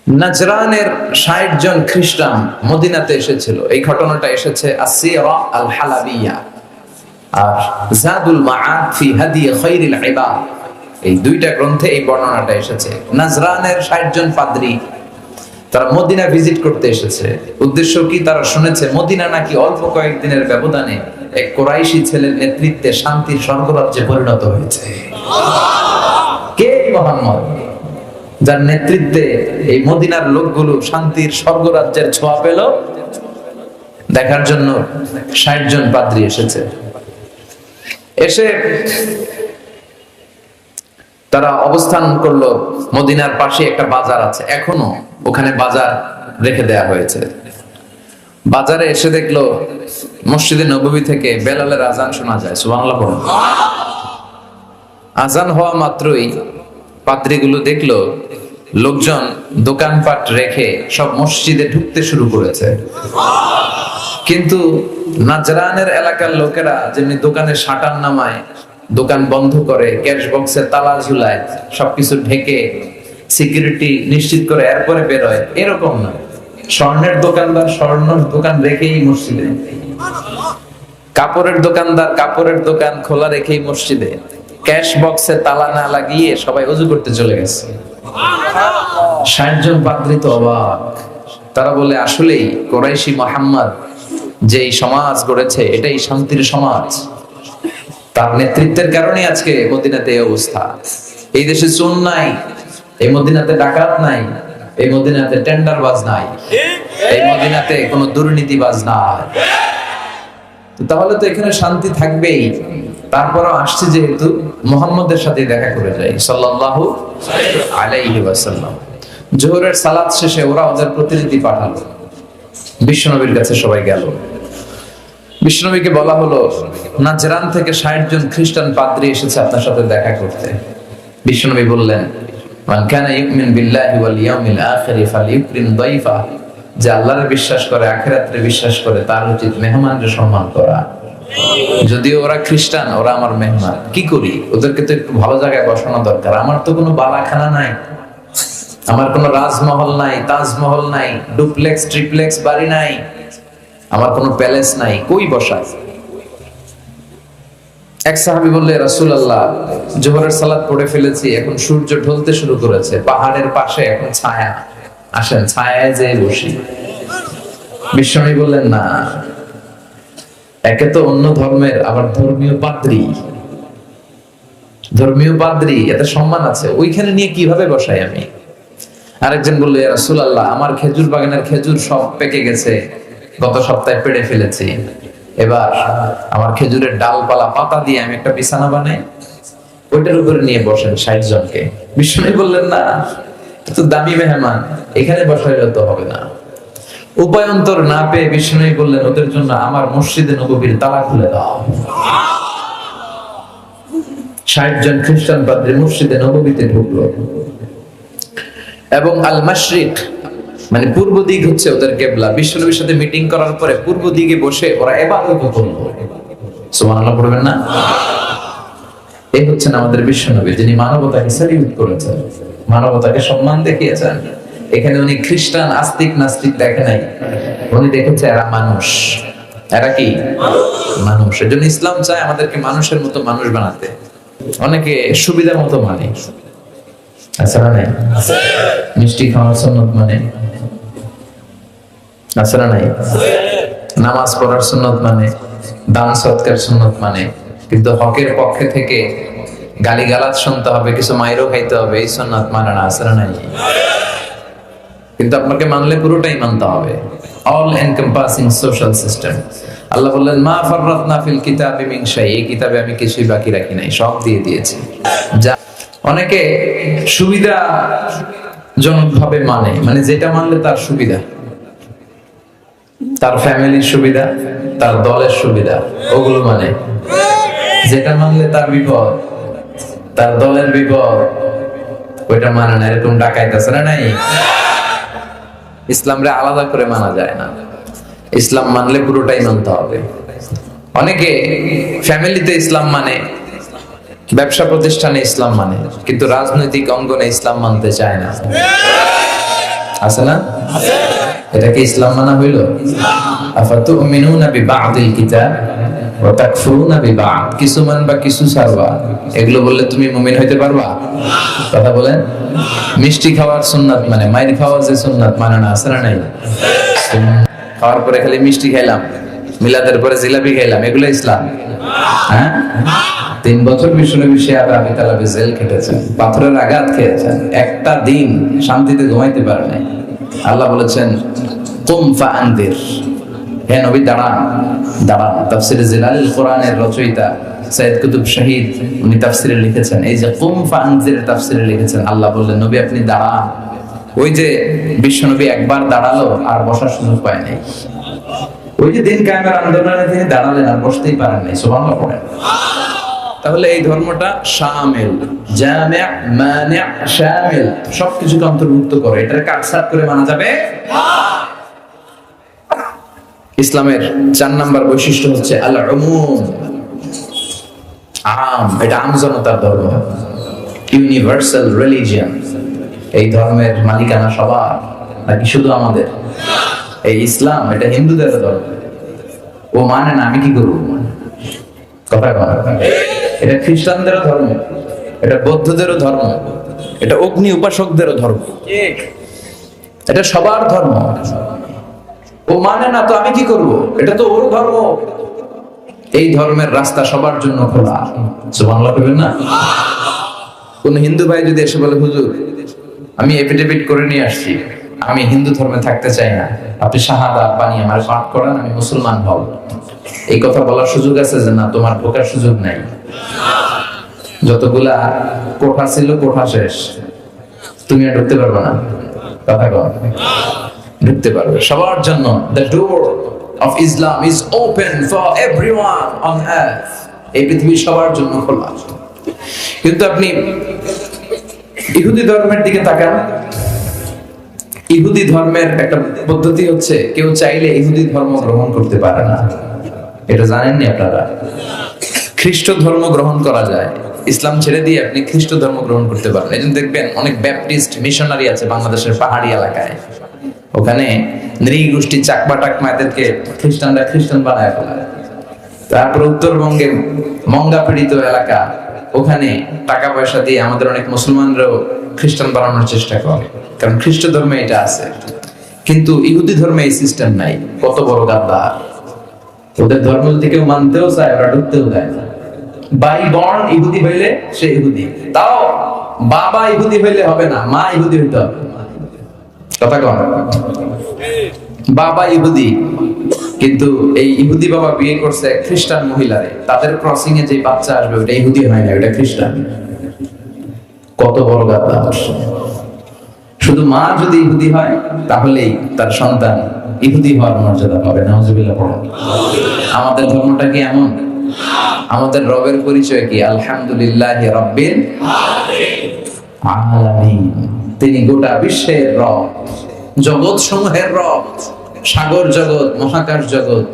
নাজরানের ৬০ জন খ্রিস্টান মদিনাতে এসেছিল। এই ঘটনাটা এসেছে আসসিরা আল হালাবিয়া আর জাদুল মাআদ ফি হাদি খায়রিল ইবাদ, এই দুইটা গ্রন্থে এই বর্ণনাটা এসেছে। নাজরানের ৬০ জন পাদ্রী তারা মদিনা ভিজিট করতে এসেছে। উদ্দেশ্য কি? তারা শুনেছে মদিনা নাকি অল্প কয়েকদিনের ব্যবধানে এক কুরাইশি ছেলের নেতৃত্বে শান্তির স্বর্গরাজ্যে পরিণত হয়েছে। কে মুহাম্মদ, যার নেতৃত্বে এই মদিনার লোকগুলো শান্তির স্বর্গরাজ্যের ছোঁয়া পেল? দেখার জন্য ৬০ জন পাদ্রী এসেছে। এসে তারা অবস্থান করলো মদিনার পাশে একটা বাজার আছে, এখনো ওখানে বাজার রেখে দেয়া হয়েছে। বাজারে এসে দেখলো মসজিদে নববী থেকে বেলালের আজান শোনা যায়। সুবহানাল্লাহ বলুন। আজান হওয়া মাত্রই পাদ্রীগুলো দেখলো লোকজন দোকানপাট রেখে সব মসজিদে ঢুকতে শুরু করেছে। কিন্তু নাজরানের এলাকার লোকেরা যেমনি দোকানের শাটার নামায়, দোকান বন্ধ করে, ক্যাশ বক্সে তালা ঝুলায়, সবকিছু ঢেকে সিকিউরিটি নিশ্চিত করে এরপরে বেরোয়, এরকম না। স্বর্ণের দোকানদার স্বর্ণের দোকান রেখেই মসজিদে, কাপড়ের দোকানদার কাপড়ের দোকান খোলা রেখেই মসজিদে, ক্যাশ বক্সে তালা না লাগিয়ে সবাই ওযু করতে চলে গেছে। ৬০ জন পাদ্রী তো অবাক। তারা বলে, আসলেই কুরাইশি মুহাম্মদ যেই সমাজ গড়েছে এটাই শান্তির সমাজ। তার নেতৃত্বের কারণে আজকে মদিনাতে এই অবস্থা। এই দেশে চোর নাই, এই মদিনাতে ডাকাত নাই, এই মদিনাতে টেন্ডারবাজ নাই, এই মদিনাতে কোনো দুর্নীতিবাজ নাই। তাহলে তো এখানে শান্তি থাকবেই। তারপরও আসছে যেহেতু মুহাম্মদের সাথে দেখা করে যাই সাল্লাল্লাহু আলাইহি ওয়াসাল্লাম। জোহরের সালাত শেষে ওরা ওদের প্রতিনিধি পাঠালো, বিশ্বনবীর কাছে সবাই গেল। বিশ্বনবীকে বলা হলো, নাজরান থেকে ৬০ জন খ্রিস্টান পাদ্রী এসেছে আপনার সাথে দেখা করতে। বিশ্বনবী বললেন, মান কানা ইউমিন বিল্লাহি ওয়াল ইয়াউমিল আখির ফালিউকরিম দাইফা, যে আল্লাহরে বিশ্বাস করে, আখিরাতে বিশ্বাস করে, তার উচিত মেহমানকে সম্মান করা। যদিও ওরা খ্রিস্টান, ওরা আমার মেহমান, কি করি? ওদেরকে তো একটু ভালো জায়গায় বসানো দরকার। আমার তো কোনো বালাখানা নাই, আমার কোনো রাজমহল নাই, তাজমহল নাই, ডুপ্লেক্স ট্রিপ্লেক্স বাড়ি নাই, আমার কোনো প্যালেস নাই, কই বসাই? এক সাহাবী বললে, রাসূলুল্লাহ, জোহরের সালাত পড়ে ফেলেছি, এখন সূর্য ঢলতে শুরু করেছে, পাহাড়ের পাশে এখন ছায়া, আসেন ছায়ায় যেয়ে বসি। বিশ্বনবী বললেন, না, একে তো অন্য ধর্মের, আবার ধর্মীয় পাদ্রী, ধর্মীয় পাদ্রী, এতে সম্মান আছে, ওইখানে নিয়ে কিভাবে বসাই আমি? আরেকজন বললো, ইয়া রাসূলুল্লাহ, আমার খেজুর বাগানের খেজুর সব পেকে গেছে, গত সপ্তাহে পেড়ে ফেলেছি, এবার আমার খেজুরের ডালপালা পাতা দিয়ে আমি একটা বিছানা বানাই, ওইটার উপরে নিয়ে বসেন ৬০ জনকে। বিষ্ণু বললেন, না, তো দামি মেহমান, এখানে বসাইলে তো হবে না। উপায়ন্তর না পেয়ে বিষ্ণু বললেন, ওদের জন্য আমার মসজিদে নববীর তালা খুলে দাও। ৬০ জন খ্রিস্টান পাদ্রী মসজিদে নববীতে ঢুকলো এবং আল মাশরিক মানে পূর্ব দিক হচ্ছে ওদের কিবলা। বিশ্বনবীর সাথে মিটিং করার পরে পূর্ব দিকে বসে ওরা ইবাদত করলো। সুবহানাল্লাহ পড়বেন না? এই হচ্ছেন আমাদের বিশ্বনবী, যিনি মানবতাকে সেলিব্রেট করেছেন, মানবতাকে সম্মান দেখিয়েছেন। এখানে উনি খ্রিস্টান আস্তিক নাস্তিক দেখে নাই, উনি দেখেছে এরা মানুষ। এরা কি মানুষ। এজন্য ইসলাম চায় আমাদেরকে মানুষের মতো মানুষ বানাতে। অনেকে সুবিধা মতো মানে, আচ্ছা না নাই, মিষ্টি খাওয়ার সুন্নত মানে, আচ্ছা না নাই, নামাজ পড়ার সুন্নত মানে, দান সৎকার সুন্নত মানে, কিন্তু হকের পক্ষে থেকে গালিগালাজ শুনতে হবে, কিছু মাইরও খাইতে হবে, এই সুন্নাত মানে না, আচ্ছা না নাই। কিন্তু আপনাকে মানলে পুরোটাই মানতে হবে, অল এনকম্পাসিং সোশ্যাল সিস্টেম। আল্লাহ বললেন, মা ফাররাতনা ফিল কিতাবি মিন শাই, এই কিতাবে আমি কিছুই বাকি রাখি নাই, সব দিয়ে দিয়েছি। যা অনেকে সুবিধাজনক ভাবে মানে যেটা মানলে তার সুবিধা, তার ফ্যামিলির সুবিধা, তার দলের সুবিধা, ওগুলো মানে। যেটা মানলে তার বিপদ, তার দলের বিপদ, ওইটা মানে না। এরকম ডাকাইত আছে না নাই? ইসলামরে আলাদা করে মানা যায় না, ইসলাম মানলে পুরোটাই মানতে হবে। অনেকে ফ্যামিলিতে ইসলাম মানে, ব্যবসা প্রতিষ্ঠানে ইসলাম মানে, কিন্তু রাজনৈতিক অঙ্গনে ইসলাম মানতে চায় না। আছে না? এটা কি ইসলাম মানা হইল? আফাতুমিনুনা বিবাদিল কিতাব ওয়া তাকফুরুনা বিবাদ, কিছু মানবা কিছু ছাড়বা, এগুলো বললে তুমি মুমিন হইতে পারবা? কথা বলেন। মিষ্টি খাওয়ার সুন্নাত মানে, মাইর খাওয়ার যে সুন্নাত মানে না, আছে না নাই? খাওয়ার পরে খালি মিষ্টি খাইলাম, মিলাদের পরে জিলাপি খাইলাম, এগুলো ইসলাম? হ্যাঁ, 3 বছর বিশ্বনবী শিয়াব আবি তালেবে জেল খেটেছেন, পাথরের আঘাত খেয়েছেন, একটা দিন শান্তিতে ঘুমাইতে পারে নাই। আল্লাহ বলেছেন কুম ফাআনদির, হে নবী দাঁড়ান দাঁড়ান। তাফসিরে জিলালিল কোরআনের রচয়িতা সাইয়েদ কুতুব শহীদ উনি তাফসিরে লিখেছেন, এই যে কুম ফাআনদির তাফসিরে লিখেছেন, আল্লাহ বললেন নবী আপনি দাঁড়ান। ওই যে বিশ্বনবী একবার দাঁড়ালো আর বসার সুযোগ পায় নাই, ওই যে দিন কায়েমের আন্দোলনে তিনি দাঁড়ালেন আর বসতেই পারেন নাই। সুবহানাল্লাহ পড়েন। তাহলে এই ধর্মটা শামিল, জামি', মানি', শামিল, সবকিছুকে অন্তর্ভুক্ত করে, এটাকে কাটছাট করে মানা যাবে না। ইসলামের 4 নাম্বার বৈশিষ্ট্য হচ্ছে আল উমুম, আম, এটা আম জনতার ধর্ম, ইউনিভার্সাল রিলিজিয়ন। এই ধর্মের মালিকানা সবার নাকি শুধু আমাদের? এই ইসলাম এটা হিন্দুদের ধর্ম, ও মানে না, আমি কি করবো? কথা কথা। এটা খ্রিস্টানদেরও ধর্ম, এটা বৌদ্ধদেরও ধর্ম, এটা অগ্নি উপাসকদেরও ধর্ম, এটা সবার ধর্ম। ও মানে না তো আমি কি করব? এটা তো ওর ধর্ম। এই ধর্মের রাস্তা সবার জন্য খোলা। সুবহানাল্লাহ বলবেন না? কোন হিন্দু ভাই যদি এসে বলে হুজুর আমি এফিডেভিট করে নিয়ে আসছি, আমি হিন্দু ধর্মে থাকতে চাই না, আপনি শাহাদাত বানিয়ে আমার পাঠ করান, আমি মুসলমান হব, এই কথা বলার সুযোগ আছে? যে না, তোমার ঢোকার সুযোগ নাই। যতগুলা কোঠা ছিল কোঠা শেষ, তুমি আর ঢুকতে পারবে না। কথা কর, ঢুকতে পারবে সবার জন্য। The door of Islam is open for everyone on earth. এই পৃথিবী সবার জন্য খোলা। কিন্তু আপনি ইহুদি ধর্মের দিকে তাকান। ইহুদি ধর্মের একটা পদ্ধতি হচ্ছে, কেউ চাইলে ইহুদি ধর্ম গ্রহণ করতে পারে না। এটা জানেননি আপনারা? খ্রিস্ট ধর্ম গ্রহণ করা যায়, ইসলাম ছেড়ে দিয়ে আপনি খ্রিস্ট ধর্ম গ্রহণ করতে পারেন। এই জন্য দেখবেন অনেক ব্যাপটিস্ট মিশনারি আছে বাংলাদেশের পাহাড়ি এলাকায়, ওখানে নৃগোষ্ঠী চাকমা টাকমা এদেরকে খ্রিস্টানরা খ্রিস্টান বানায় ফেলায়। তারপর উত্তরবঙ্গের মঙ্গা পীড়িত এলাকা, ওখানে টাকা পয়সা দিয়ে আমাদের অনেক মুসলমানরাও খ্রিস্টান বানানোর চেষ্টা করে, কারণ খ্রিস্ট ধর্মে এটা আছে। কিন্তু ইহুদি ধর্মে এই সিস্টেম নাই। কত বড় গাদ্দার! ওদের ধর্ম যদি কেউ মানতেও চায়, ওরা ঢুকতেও দেয় না। বাই বর্ন ইহুদি হইলে সে ইহুদি, তাও বাবা ইহুদি হইলে হবে না, মা ইহুদি হইতে হবে। কথা কন, বাবা ইহুদি, কিন্তু এই ইহুদি বাবা বিয়ে করছে খ্রিস্টান মহিলারে, তাদের ক্রসিং এ যে বাচ্চা আসবে ওটা ইহুদি হয় না, ওটা খ্রিস্টান। কত বড় গাদ্দার! শুধু মা যদি ইহুদি হয় তাহলেই তার সন্তান ইহুদি হওয়ার মর্যাদা পাবে। নাউজুবিল্লাহ পড়ুন। আমাদের ধর্মটা কি এমন? আমাদের রবের পরিচয় কি? আলহামদুলিল্লাহি রাব্বিল আলামিন। তিনি গোটা বিশ্বের রব, জগৎ সমূহের রব, সাগর জগৎ, মহাকাশ জগৎ,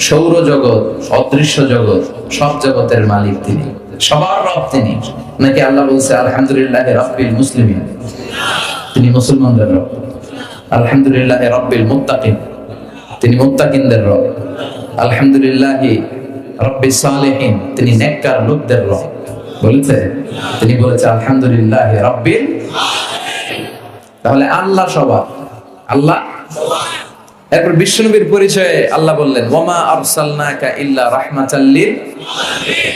সৌর জগৎ, অদৃশ্য জগৎ, সব জগতের মালিক তিনি, সবার রব তিনি। নাকি আল্লাহ বলছে আলহামদুলিল্লাহি রাব্বিল মুসলিমিন, তিনি মুসলমানদের রব। আলহামদুলিল্লাহি রাব্বিল মুত্তাকিন, তিনি মুত্তাকিনদের রব। আলহামদুলিল্লাহি রাব্বিস সালিহিন, তিনি নেককার লোকদের রব। বলেছে, তিনি বলেছে আলহামদুলিল্লাহি রাব্বিল। তাহলে আল্লাহ সবার, আল্লাহ সবার। এরপর বিশ্বনবীর পরিচয়ে আল্লাহ বললেন ওয়ামা আরসালনাকা ইল্লা রাহমাতাল লিল আলামিন।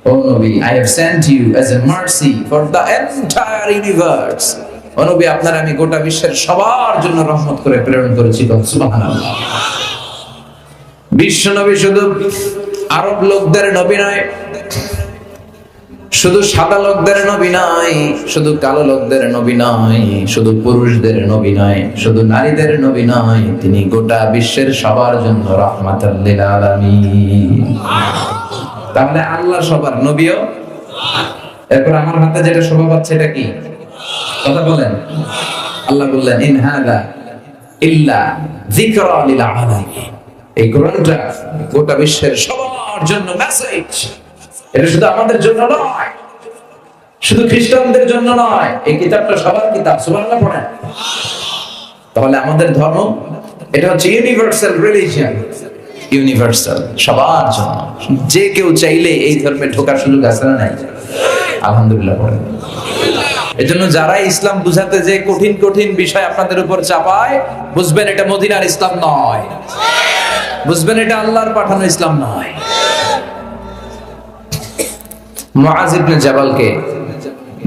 ও নবী, I have sent you as a mercy for the entire universe. ও নবী, আপনার আমি গোটা বিশ্বের সবার জন্য রহমত করে প্রেরণ করেছি। সুবহানাল্লাহ। বিশ্বনবী শুধু আরব লোকদের নবী নয়, শুধু সাদা লোকদের নবী নয়, শুধু কালো লোকদের নবী নয়, শুধু পুরুষদের নবী নয়, শুধু নারীদের নবী নয়, তিনি গোটা বিশ্বের সবার জন্য রাহমাতাল লিল আলামিন। তাহলে আল্লাহ সবার, নবীও। এরপর আমার হাতে যেটা শোভা পাচ্ছে এটা কি? কথা বলেন। আল্লাহ বললেন ইন হাযা ইল্লা যিকরা লিল আলামিন। এই কোরআনটা গোটা বিশ্বের সবার জন্য মেসেজ। এটা শুধু আমাদের জন্য নয়, শুধু খ্রিস্টানদের জন্য নয়, এই কিতাবটা সবার কিতাব। সুবহানাল্লাহ পড়েন। তাহলে আমাদের ধর্ম এটা হচ্ছে ইউনিভার্সাল রিলিজিয়ন, ইউনিভার্সাল, সবার জন্য। যে কেউ চাইলে এই ধর্মে ঢোকার সুযোগ আছে না নাই? আলহামদুলিল্লাহ পড়েন। এজন্য যারা ইসলাম বুঝাতে যে কঠিন কঠিন বিষয় আপনাদের উপর চাপায়, বুঝবেন এটা মদিনার ইসলাম নয়, বুঝবেন এটা আল্লাহর পাঠানো ইসলাম নয়। মুআজ ইবনে জাবালকে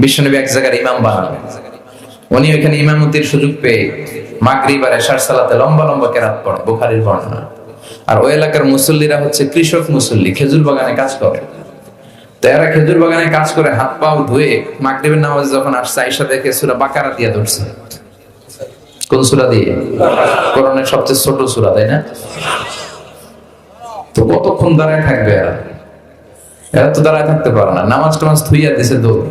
বিশ্বনবী এক জায়গার ইমাম বানালেন। উনি ওইখানে ইমামতির সুযোগ পেয়ে মাগরিব আর এশার সালাতে লম্বা লম্বা কেরাত পড়ে, বুখারীর বর্ণনা। আর ওই এলাকার মুসল্লিরা হচ্ছে কৃষক মুসল্লি, খেজুর বাগানে কাজ করে। তো এরা খেজুর বাগানে কাজ করে হাত পাও ধুয়ে মাগরিবের নামাজ যখন আসছে, আয়েশা দেখে সূরা বাকারা দিয়ে ধরছে। কোন সূরা দিয়ে? কোরআনের সবচেয়ে ছোট সূরা, তাই না? তো কতক্ষণ দাঁড়ায় থাকবে এরা? এরা তো দাঁড়ায় থাকতে পারে না। নামাজ টামাজ থুইয়া দিছে দৌড়।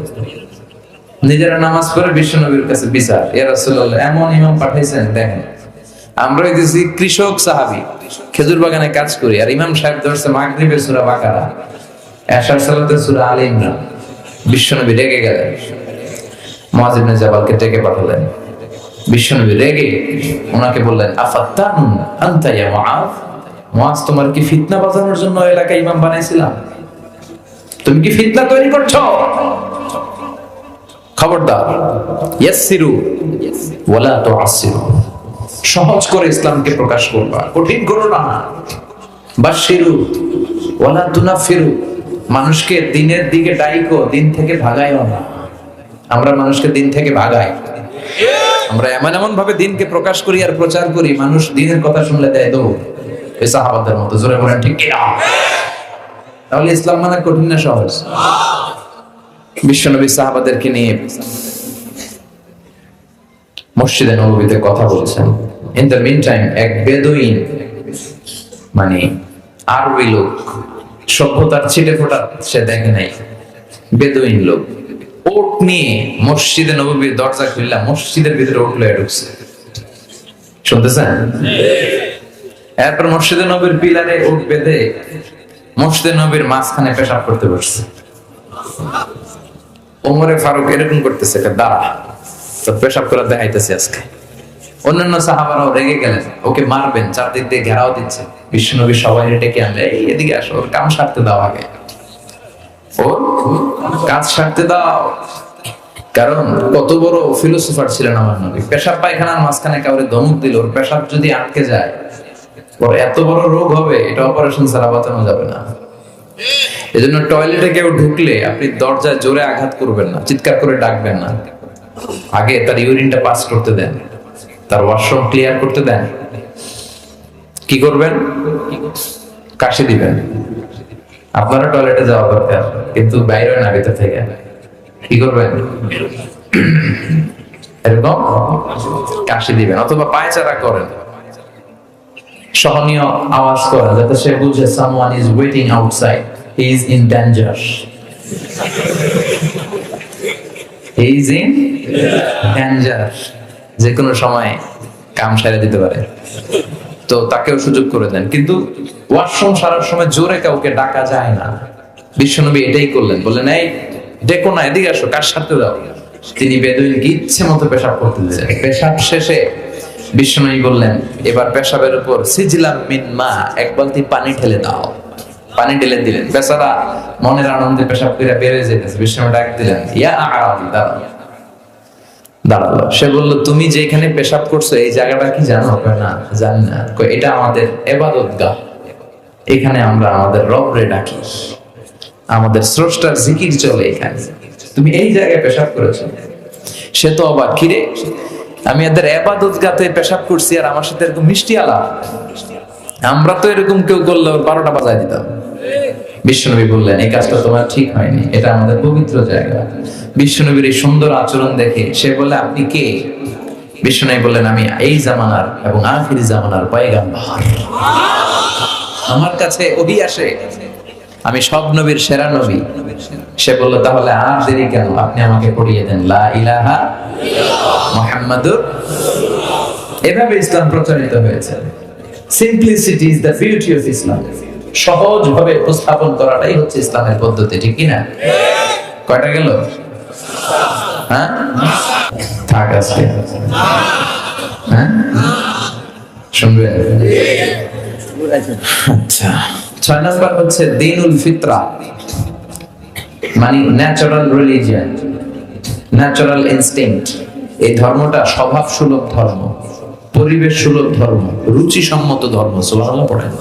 নিজেরা নামাজ পড়ে বিশ্বনবীর কাছে বিচার, ইয়া রাসূলুল্লাহ এমন ইমাম পাঠাইছেন, দেখেন আমরা হইতেছি কৃষক সাহাবী, খেজুর বাগানে কাজ করি, আর ইমাম সাহেব ধরছে মাগরিবের সূরা বাকারা, এশার সালাতে সূরা আলে ইমরান। বিশ্বনবী রেগে গেলেন, মুআজ ইবনে জাবালকে ডেকে পাঠালেন। বিশ্বনবী রেগে ওনাকে বললেন, আফাত্তানুন আনতা ইয়া মুআজ, মুআজ তোমার কি ফিতনা বাজানোর জন্য এলাকায় ইমাম বানাইছিলাম? তুমি কি ফিতনা তৈরি করছো? খবরদার, ইয়াসসিরু ওয়ালা তুআসসিরু, সহজ করে ইসলামকে প্রকাশ করবা, কঠিন করো না। বাশশিরু ওয়ালা তুনাফিরু, মানুষকে দিনের দিকে ডাইকো, দিন থেকে ভাগাইও না। আমরা মানুষকে দিন থেকে ভাগাই, আমরা এমন এমন ভাবে দিনকে প্রকাশ করি আর প্রচার করি, মানুষ দিনের কথা শুনলে দেয় দৌড়, এই সাহাবাদের মতো। জোরে বলেন ঠিক কি না? তাহলে ইসলাম মানে কঠিন না সহজ? বিশ্বনবী সাহাবাদেরকে নিয়ে মসজিদে নববীতে কথা বলছেন। ইন দ্য মিন টাইম এক বেদুইন, মানে আরবি লোক, সভ্যতার ছিটে ফোটা সে দেখে নাই, বেদুইন লোক ওট নিয়ে মসজিদে নববীর দরজা খুললা মসজিদের ভিতরে ওট লয়ে ঢুকছে। শুনতেছেন? এরপর মসজিদে নবীর পিলারে ওট বেঁধে মসজিদে নবীর মাঝখানে পেশাব করতে বসছে। ওমরে ফারুক এরকম করতেছে, দাঁড়া, তো পেশাব করে দেখাইতেছে আজকে। অন্যান্য সাহাবারাও রেগে গেলেন, ওকে মারবেন, চারদিক দিয়ে ঘেরাও দিচ্ছে। বিশ্বনবী সবাই ডেকে আনলে, এই এদিকে আসো, ওর কাম সারতে দাও, আগে ওর কাজ সারতে দাও। কারণ কত বড় ফিলোসোফার ছিলেন আমার নবী। পেশাব পায়খানার মাঝখানে কাউরে ধমক দিল, ওর পেশাব যদি আটকে যায় ওর এত বড় রোগ হবে, এটা অপারেশন ছাড়া বাঁচানো যাবে না। এজন্য টয়লেটে কেউ ঢুকলে আপনি দরজায় জোরে আঘাত করবেন না, চিৎকার করে ডাকবেন না। আগে তার ইউরিনটা পাস করতে দেন, তার ওয়াশরুম ক্লিয়ার করতে দেন। কি করবেন? কাশি দিবেন। আপনারা টয়লেটে যাওয়া দরকার, কিন্তু বাইরে না, ভেতর থেকে। কি করবেন? এরকম কাশি দিবেন, অথবা পায়চারা করেন, সহনীয় আওয়াজ করেন, যাতে সে বুঝে someone is waiting outside, he is in danger, he is in danger, যে কোনো সময় কাম সারে দিতে পারে। তো তাকেও সুযোগ করে দেন, কিন্তু ওয়াশরুম সারার সময় জোরে কাউকে ডাকা যায় না। বিশ্বনবী এটাই করলেন, বললেন, এই ডেকো না, এদিকে আসো, কাজ সারতে দাও। তিনি বেদুইনকে ইচ্ছে মতো পেশাব করতে দিলেন। পেশাব শেষে বিশ্বনবী বললেন, এবার পেশাবের উপর সিজলাম মিন মা, এক বালতি পানি ঢেলে দাও। পানি ঢেলে দিলেন। বেচারা মনের আনন্দে পেশাব করে বের হয়ে যেতেছে। বিশ্বনবী ডাক দিলেন, ইয়া আরাবি, দাঁড়াও। দাঁড়ালো। সে বলল, তুমি যেখানে পেশাব করছো এই জায়গাটা কি জানো? না, জানি না। এটা আমাদের ইবাদতগাহ, এখানে আমরা আমাদের রবরে ডাকি, আমাদের স্রষ্টার জিকির চলে এখানে, তুমি এই জায়গায় পেশাব করেছো। সে তো অবাক, কিরে আমি এদের ইবাদতগাহে পেশাব করছি আর আমার সাথে এরকম মিষ্টি আলাপ? আমরা তো এরকম কেউ করলে 12টা বাজায় দিতাম। বিশ্বনবী বললেন, এই কাজটা তোমার ঠিক হয়নি, এটা আমাদের পবিত্র জায়গা। বিশ্বনবীর এই সুন্দর আচরণ দেখে সে বলে, আপনি কে? বিশ্বনবী বললেন, আমি এই জামানার এবং আখিরি জামানার পয়গাম্বর, আমার কাছে ওহী আসে, আমি সব নবীর সেরা নবী। সে বলল, তাহলে আর দেরি কেন, আপনি আমাকে পড়িয়ে দেন লা ইলাহা মুহাম্মাদুর। এভাবে ইসলাম প্রচারিত হয়েছে। Simplicity is the beauty of Islam. সহজ ভাবে উপস্থাপন করাটাই হচ্ছে ইসলামের পদ্ধতি, ঠিক কি না? কয়টা গেল? হ্যাঁ, থাক আজকে। হ্যাঁ, শুনবে? আচ্ছা, 6 নাম্বার হচ্ছে দ্বীনুল ফিতরা, মানে ন্যাচারাল রিলিজিয়ন, ন্যাচারাল ইনস্টিংক্ট। এই ধর্মটা স্বভাব সুলভ ধর্ম, পরিবেশ সুলভ ধর্ম, রুচিসম্মত ধর্ম। সুবহানাল্লাহ পড়েন।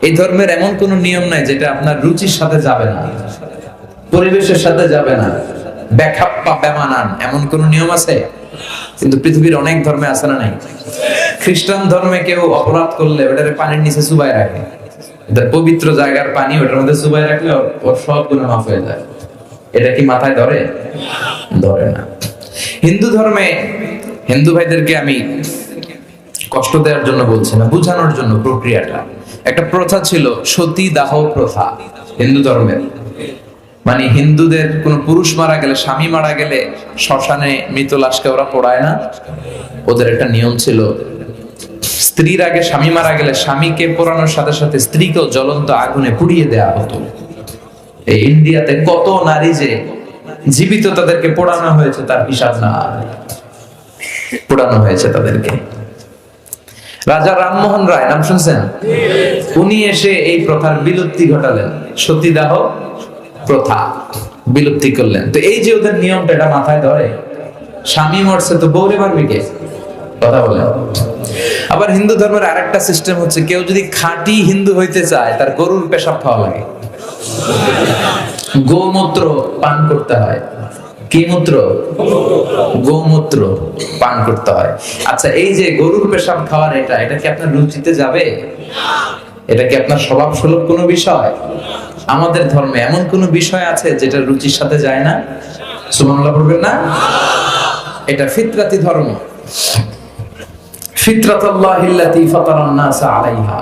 এই ধর্মের এমন কোন নিয়ম নাই যেটা আপনার রুচির সাথে যাবে না, পরিবেশের সাথে যাবে না, বেখাপ্পা বেমানান এমন কোন নিয়ম আছে? কিন্তু পৃথিবীর অনেক ধর্মে আছে না নাই? খ্রিস্টান ধর্মে কেউ অপরাধ করলে ওটারে পানির নিচে চুবায় রাখে, এটা পবিত্র জায়গার পানি, ওটার মধ্যে চুবায় রাখলে ওর সব গুনাহ মাফ হয়ে যায়। এটা কি মাথায় ধরে? ধরে না। হিন্দু ধর্মে, হিন্দু ভাইদেরকে আমি কষ্ট দেওয়ার জন্য বলছি না, বোঝানোর জন্য। প্রক্রিয়াটা, একটা প্রথা ছিল সতী দাহ প্রথা হিন্দু ধর্মের। মানে হিন্দুদের কোন পুরুষ মারা গেলে, স্বামী মারা গেলে শ্মশানে মৃত লাশকে ওরা পোড়ায় না। ওদের একটা নিয়ম ছিল, স্ত্রীর আগে স্বামী মারা গেলে স্বামীকে পোড়ানোর সাথে সাথে স্ত্রীকেও জ্বলন্ত আগুনে পুড়িয়ে দেয়া হতো। এই ইন্ডিয়াতে কত নারী যে জীবিত তাদেরকে পোড়ানো হয়েছে তার হিসাব না, পোড়ানো হয়েছে তাদেরকে। রাজা রামমোহন রায়, নাম শুনছেন? উনি এসে এই প্রথার বিলুপ্তি ঘটালেন, সতীদাহ প্রথা বিলুপ্তি করলেন। তো এই যে ওদের নিয়মটা, এটা মাথায় ধরে? স্বামী মরছে তো বউরে মারবি কে? কথা বলেন। আবার হিন্দু ধর্মের আরেকটা সিস্টেম হচ্ছে, কেউ যদি খাঁটি হিন্দু হইতে চায় তার গরুর পেশাব খাওয়া লাগে, গোমূত্র পান করতে হয়। কি মূত্র? গোমূত্র পান করতে হয়। আচ্ছা, এই যে গরুর পেশাব খাওয়ার, এটা কি আপনার রুচিতে যাবে? এটা কি আপনার স্বভাব সুলভ কোনো বিষয়? আমাদের ধর্মে এমন কোন বিষয় আছে যেটা রুচির সাথে যায় না? সুবহানাল্লাহ বলবেন না? এটা ফিতরাতি ধর্ম। ফিতরাতুল্লাহিল্লাতী ফাতারান নাস আলাইহা,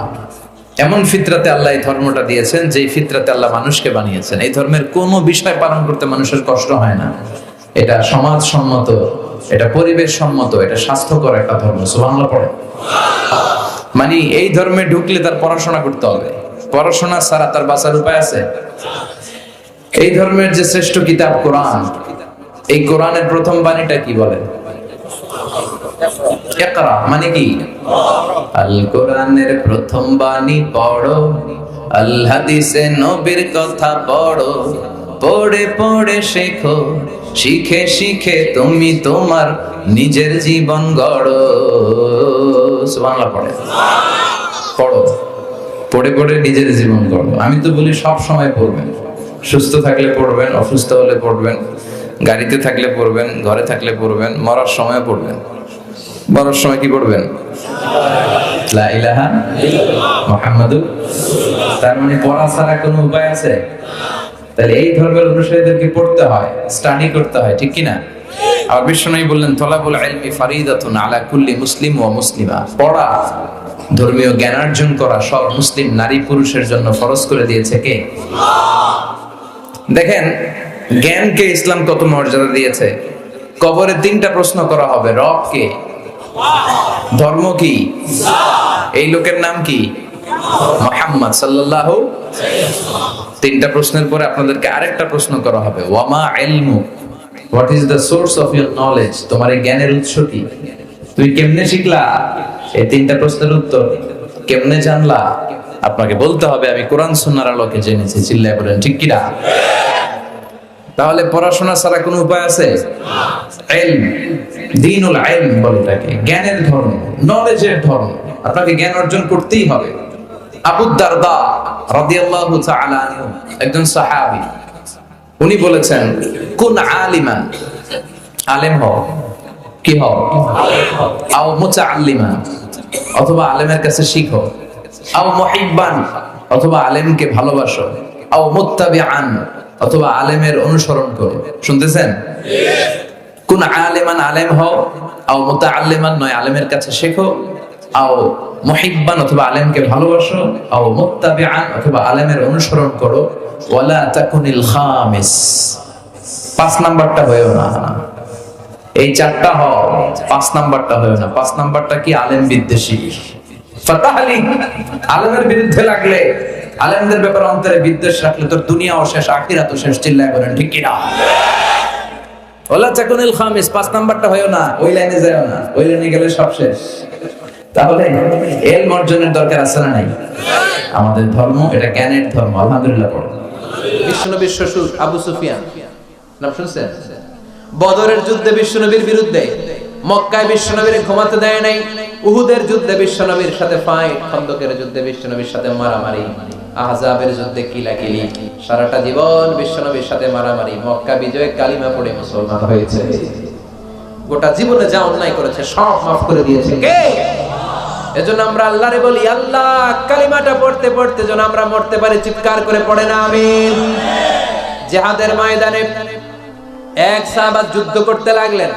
এমন ফিতরাতে আল্লাহ এই ধর্মটা দিয়েছেন, যে ফিতরাতে আল্লাহ মানুষকে বানিয়েছেন। এই ধর্মের কোনো বিষয় পালন করতে মানুষের কষ্ট হয় না। এটা সমাজসম্মত, এটা পরিবেশ সম্মত, এটা স্বাস্থ্যকর একটা ধর্ম। সুবহানাল্লাহ পড়ে। মানে এই ধর্মে ঢুকলে তার পড়াশোনা করতে হবে, পড়াশোনা ছাড়া তার বাঁচার উপায় আছে? এই ধর্মের যে শ্রেষ্ঠ কিতাব কোরআন, এই কোরআনের প্রথম বাণীটা কি বলেন? ইকরা, মানে কি? আল কোরআনের প্রথম বাণী পড়ো, আল হাদিসে নবীর কথা পড়ো, পড়ে পড়ে শেখো, শিখে শিখে তুমি তোমার নিজের জীবন গড়ো। সুবহানাল্লাহ পড়ে। পড়ো, পড়ে পড়ে নিজের জীবন গড়ো। আমি তো বলি সব সময় পড়বেন, সুস্থ থাকলে পড়বেন, অসুস্থ হলে পড়বেন, গাড়িতে থাকলে পড়বেন, ঘরে থাকলে পড়বেন, মরার সময় পড়বেন। মরার সময় কি পড়বেন? লা ইলাহা মুহাম্মাদুর রাসূলুল্লাহ। তার মানে পড়া ছাড়া কোনো উপায় আছে? তাহলে এই ধর্মের অনুসারীদেরকে পড়তে হয়, স্টাডি করতে হয়, ঠিক কি না? আর বিশ্বনবী বললেন, তলাবুল ইলমি ফারিদাতুন আলা কুল্লি মুসলিম ওয়া মুসলিমা। পড়া, ধর্মীয় জ্ঞান অর্জন করা সব মুসলিম নারী পুরুষের জন্য ফরজ করে দিয়েছে কে? দেখেন, জ্ঞানকে ইসলাম কত মর্যাদা দিয়েছে। কবরে 3টা প্রশ্ন করা হবে, রব কে, ধর্ম কি, এই লোকের নাম কি, মুহাম্মদ সাল্লাল্লাহু আলাইহি ওয়াসাল্লাম। 3টা প্রশ্নের পরে আপনাদেরকে আরেকটা প্রশ্ন করা হবে, ওয়ামা ইলমু, what is the source of your knowledge, তোমার এই জ্ঞানের উৎস কি, তুই কেমনে শিখলা? এই 3টা প্রশ্নের উত্তর কেমনে জানলা? আপনাকে বলতে হবে, আমি কোরআন সুন্নাহর আলোকে জেনেছি। চিল্লায় বলেন ঠিক কি না? তাহলে পড়াশোনা ছাড়া কোনো উপায় আছে? ইলম, দ্বীনুল ইলম বলে এটাকে, জ্ঞানের ধর্ম, নলেজের ধর্ম। আপনাকে জ্ঞান অর্জন করতেই হবে। আবু দারদা রাদিয়াল্লাহু তাআলা আনহু, একজন সাহাবী, উনি বলেছেন, কুন আলিমান, আলেম হও। কি হও? আও মুতাআল্লিমান, অথবা আলেমের কাছে শিখো। আও মুহিব্বান, অথবা আলেমকে ভালোবাসো। আও মুত্তাবিআন, অথবা আলেমের অনুসরণ করো। শুনতেছেন? কোন আলেমান, আলেম হও। আও মুতাআল্লিমান, নয় আলেমের কাছে শেখো। আও মুহিব্বান, অথবা আলেমকে ভালোবাসো। আও মুত্তাবিআন, অথবা আলেমের অনুসরণ করো। ওয়ালা তাকুনিল খামিস, 5 নাম্বারটা হয়ো না। এই 4টা হও, 5 নাম্বারটা হয়ো না। 5 নাম্বারটা কি? আলেম বিদ্বেষী। ফাতাহলি, আলেমের বিরুদ্ধে লাগলে, আলেমদের ব্যাপারে অন্তরে বিদ্বেষ রাখলে তোর দুনিয়াও শেষ, আখিরাতও শেষ। চিল্লায় বলেন ঠিক কিনা? ওলা চাকুনিল খামিস, 5 নাম্বারটা হয়ও না, ওই লাইনে যাও না, ওই লাইনে গেলে সব শেষ। তাহলে ইলম অর্জনের দরকার আছে না নাই? আমাদের ধর্ম এটা জ্ঞানের ধর্ম। আলহামদুলিল্লাহ পড়ো। বিশ্বনবীর শ্বশুর আবু সুফিয়ান, নাম শুনছেন? বদরের যুদ্ধে বিশ্বনবীর বিরুদ্ধে, মক্কায় বিশ্বনবীর ঘুমাতে দেয় নাই, উহুদের যুদ্ধে বিশ্বনবীর সাথে ফাইট, খন্দকের যুদ্ধে বিশ্বনবীর সাথে মারামারি, আহজাবের যুদ্ধে কিলাকিলি, সারাটা জীবন বিশ্বনবীর সাথে মারামারি, মক্কা বিজয়ে কালিমা পড়ে মুসলমান হয়েছে। গোটা জীবনে যা অন্যায় করেছে সব মাফ করে দিয়েছে কে? এজন্য আমরা আল্লাহরে বলি, আল্লাহ কালিমাটা পড়তে পড়তে যেন আমরা মরতে পারি, চিৎকার করে পড়ে না আমিন। জিহাদের ময়দানে এক সাহাবা যুদ্ধ করতে লাগলেন।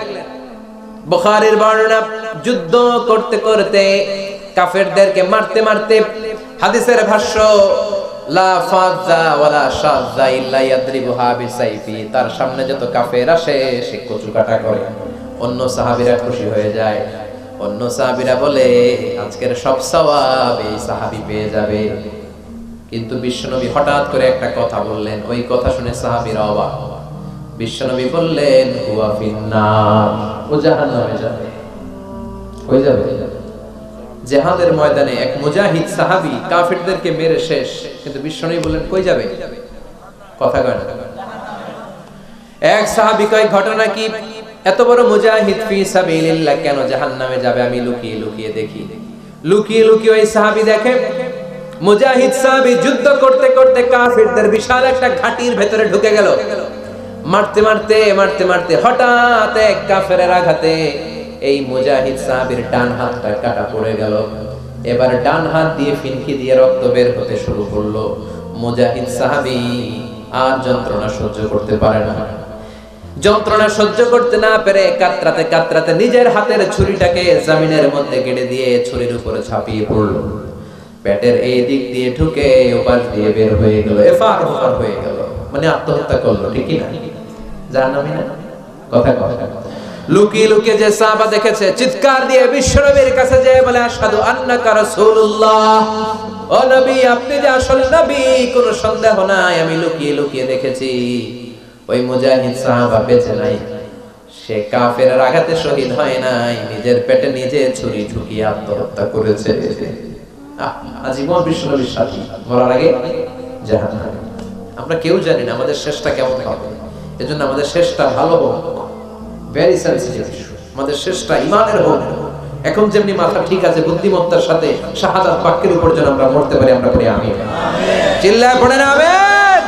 বুখারীর বর্ণনা, যুদ্ধ করতে করতে কাফেরদেরকে মারতে মারতে, হাদিসের ভাষ্য লা ফাযা ওয়ালা শাযা ইল্লা ইয়াদরিবুহা বিসাইফি, তার সামনে যত কাফের আসে সে কচু কাটা করে। অন্য সাহাবীরা খুশি হয়ে যায়, অন্য সাহাবীরা বলে আজকের সব সওয়াব এই সাহাবী পেয়ে যাবে। কিন্তু বিশ্বনবী হঠাৎ করে একটা কথা বললেন, ওই কথা শুনে সাহাবীরা অবাক। বিশ্বনবী বললেন হুয়া ফিন্নার, ও জাহান্নামে যাবে। কই যাবে? জিহাদের ময়দানে এক মুজাহিদ সাহাবী কাফিরদেরকে মেরে শেষ, কিন্তু বিশ্বনবী বললেন কই যাবে? কথা কয় না। এক সাহাবী কয় ঘটনা কি? এত বড় মুজাহিদ ফি সাবিলিল্লাহ কেন জাহান্নামে যাবে? আমি লুকিয়ে লুকিয়ে দেখি। লুকিয়ে লুকিয়ে ওই সাহাবী দেখে মুজাহিদ সাহাবী যুদ্ধ করতে করতে কাফিরদের বিশাল একটা ঘাটির ভেতরে ঢুকে গেল। মারতে মারতে মারতে মারতে হঠাৎ এক কাফেরের আঘাতে এই মুজাহিদ সাহাবীর ডান হাতটা কাটা পড়ে গেল। এবার ডান হাত দিয়ে ফিনকি দিয়ে রক্ত বের হতে শুরু করলো। মুজাহিদ সাহাবী আর যন্ত্রণা সহ্য করতে পারে না। যন্ত্রণা সহ্য করতে না পেরে কাতরাতে কাতরাতে নিজের হাতের ছুরিটাকে জমিনের মধ্যে গেড়ে দিয়ে ছুরির উপরে ঝাঁপিয়ে পড়লো। পেটের এই দিক দিয়ে ঢুকে ওপাশ দিয়ে বের হয়ে গেল, এফার ওফার হয়ে গেল, মানে আত্মহত্যা করলো। ঠিক কি না? জাহান্নামী না? কথা কথা লুকিয়ে লুকিয়ে যে সাহাবা দেখেছে, চিৎকার দিয়ে বিশ্বনবীর কাছে যেয়ে বলে আশহাদু আন্নাকা রাসূলুল্লাহ, ও নবী আপনি যে আসল নবী, কোনো সন্দেহ নাই, আমি লুকিয়ে লুকিয়ে দেখেছি। ওই মুজাহিদ সাহাবা বেঁচে নাই, সে কাফেরের আঘাতে শহীদ হয় নাই, নিজের পেটে নিজে ছুরি ঢুকিয়ে আত্মহত্যা করেছে। আজীবন বিশ্বনবীর সাথী, মরার আগে জাহান্নামে। আমরা কেউ জানি না আমাদের শেষটা কেমন হবে, এজন্য আমাদের শেষটা ভালো হোক, ভেরি সেনসিটিভ ইস্যু। আমাদের শেষটা ঈমানের হোক। এখন যেমনি মাথা ঠিক আছে, বুদ্ধিমত্তার সাথে শাহাদাত বাক্যের উপর যেন আমরা মরতে পারি, আমরা পড়ি আমিন। চিল্লায় পড়েন আমিন।